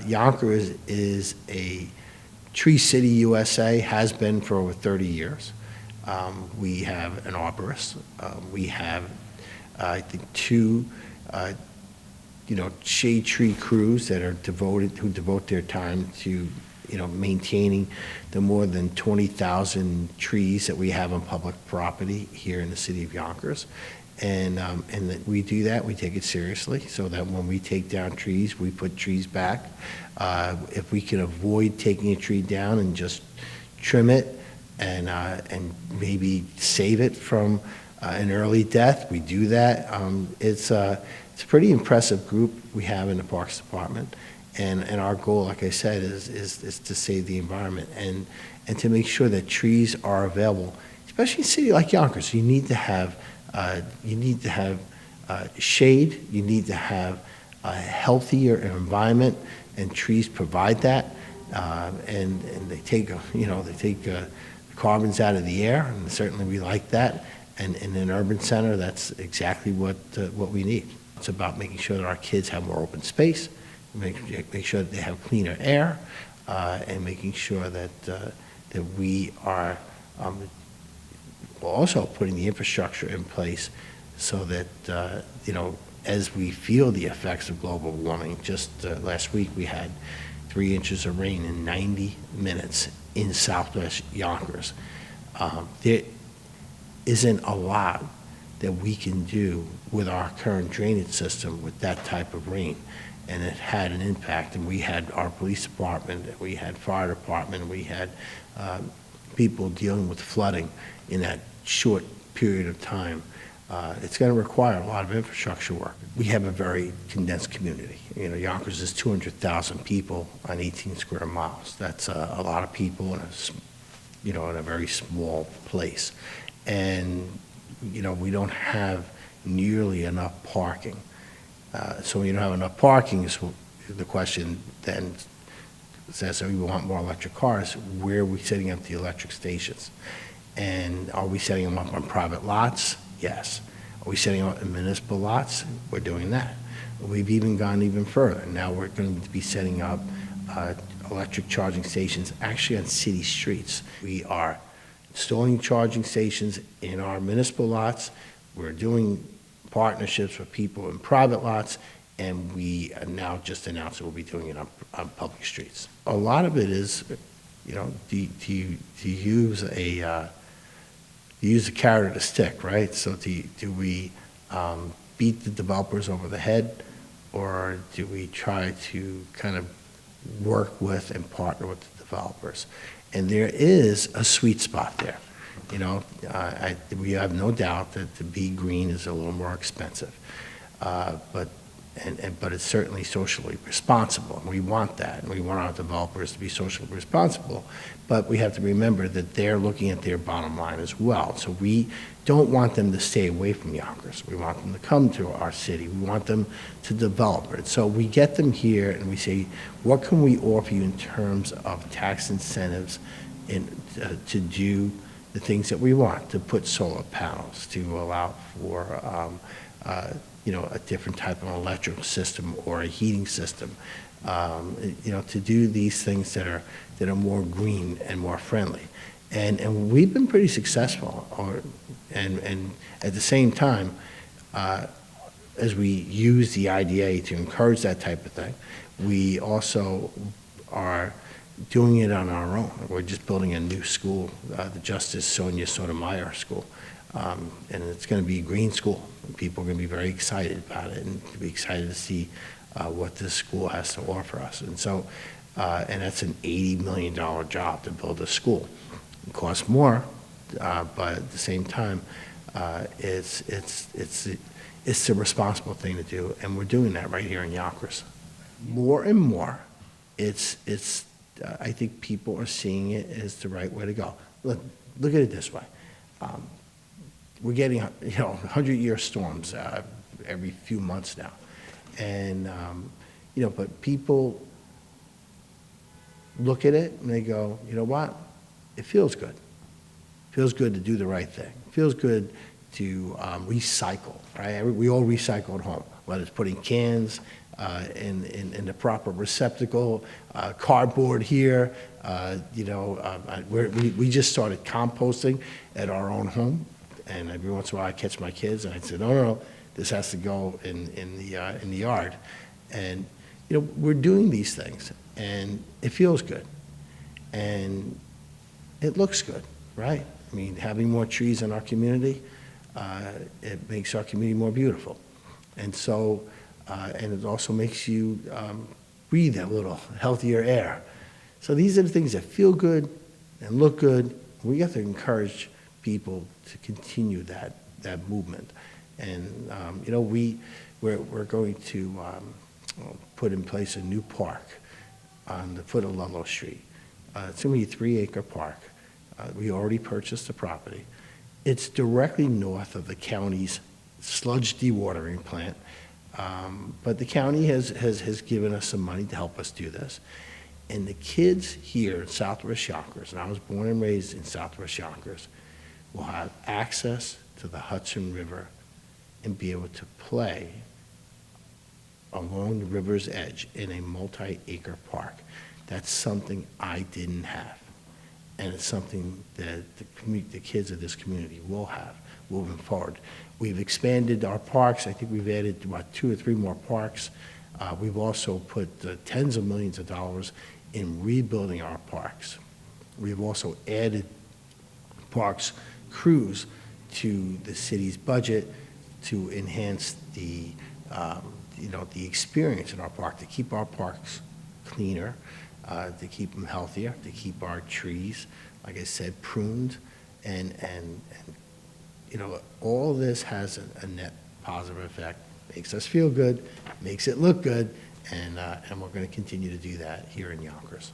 Yonkers is a Tree City, USA, has been for over 30 years. We have an arborist. We have, I think, two, shade tree crews that are who devote their time to, maintaining the more than 20,000 trees that we have on public property here in the city of Yonkers. And that we do that, we take it seriously, so that when we take down trees, we put trees back. If we can avoid taking a tree down and just trim it and maybe save it from an early death, we do that. It's a pretty impressive group we have in the Parks Department. And our goal, like I said, is to save the environment and to make sure that trees are available, especially in a city like Yonkers. You need to have shade. You need to have a healthier environment, and trees provide that. And they take the carbons out of the air, and certainly we like that. And in an urban center, that's exactly what we need. It's about making sure that our kids have more open space, make sure that they have cleaner air, and making sure that we are also putting the infrastructure in place so that, as we feel the effects of global warming. Just last week we had 3 inches of rain in 90 minutes in southwest Yonkers. There isn't a lot that we can do with our current drainage system with that type of rain. And it had an impact, and we had our police department, we had fire department, we had people dealing with flooding in that short period of time. It's going to require a lot of infrastructure work. We have a very condensed community. Yonkers is 200,000 people on 18 square miles. That's a lot of people in a very small place. And, we don't have nearly enough parking. So when you don't have enough parking, the question then says, we want more electric cars. Where are we setting up the electric stations? And are we setting them up on private lots? Yes. Are we setting them up in municipal lots? We're doing that. We've even gone even further. Now we're going to be setting up electric charging stations actually on city streets. We are installing charging stations in our municipal lots. We're doing partnerships with people in private lots, and we now just announced that we'll be doing it on public streets. A lot of it is, to use a carrot or a stick, right? So do we beat the developers over the head, or do we try to kind of work with and partner with the developers? And there is a sweet spot there. We have no doubt that to be green is a little more expensive, but it's certainly socially responsible, and we want that, and we want our developers to be socially responsible, but we have to remember that they're looking at their bottom line as well. So we don't want them to stay away from Yonkers. We want them to come to our city. We want them to develop it. So we get them here and we say, what can we offer you in terms of tax incentives to do the things that we want, to put solar panels, to allow for a different type of electrical system or a heating system, to do these things that are more green and more friendly. And we've been pretty successful. And at the same time, as we use the IDA to encourage that type of thing, we also are doing it on our own. We're just building a new school, the Justice Sonia Sotomayor School. And it's going to be a green school. People are going to be very excited about it and be excited to see what this school has to offer us. And so, and that's an $80 million job to build a school. It costs more, but at the same time, it's the responsible thing to do, and we're doing that right here in Yonkers. More and more, I think people are seeing it as the right way to go. Look at it this way. We're getting 100-year storms every few months now, and but people look at it and they go, you know what? It feels good. It feels good to do the right thing. It feels good to recycle, right? We all recycle at home, whether it's putting cans in the proper receptacle, cardboard here, we just started composting at our own home, and every once in a while I catch my kids, and I said, no, this has to go in the yard. And, we're doing these things, and it feels good, and it looks good, right? I mean, having more trees in our community, it makes our community more beautiful. And so, and it also makes you breathe a little healthier air. So these are the things that feel good and look good. We have to encourage people to continue that movement. And, we're going to put in place a new park on the foot of Ludlow Street. It's going to be a 3-acre park. We already purchased the property. It's directly north of the county's sludge dewatering plant, but the county has given us some money to help us do this. And the kids here in Southwest Yonkers, and I was born and raised in Southwest Yonkers, will have access to the Hudson River and be able to play along the river's edge in a multi-acre park. That's something I didn't have. And it's something that the kids of this community will have moving forward. We've expanded our parks. I think we've added about 2 or 3 more parks. We've also put tens of millions of dollars in rebuilding our parks. We've also added parks crews to the city's budget to enhance the experience in our park, to keep our parks cleaner, to keep them healthier, to keep our trees, like I said, pruned, and all this has a net positive effect. Makes us feel good, makes it look good, and we're going to continue to do that here in Yonkers.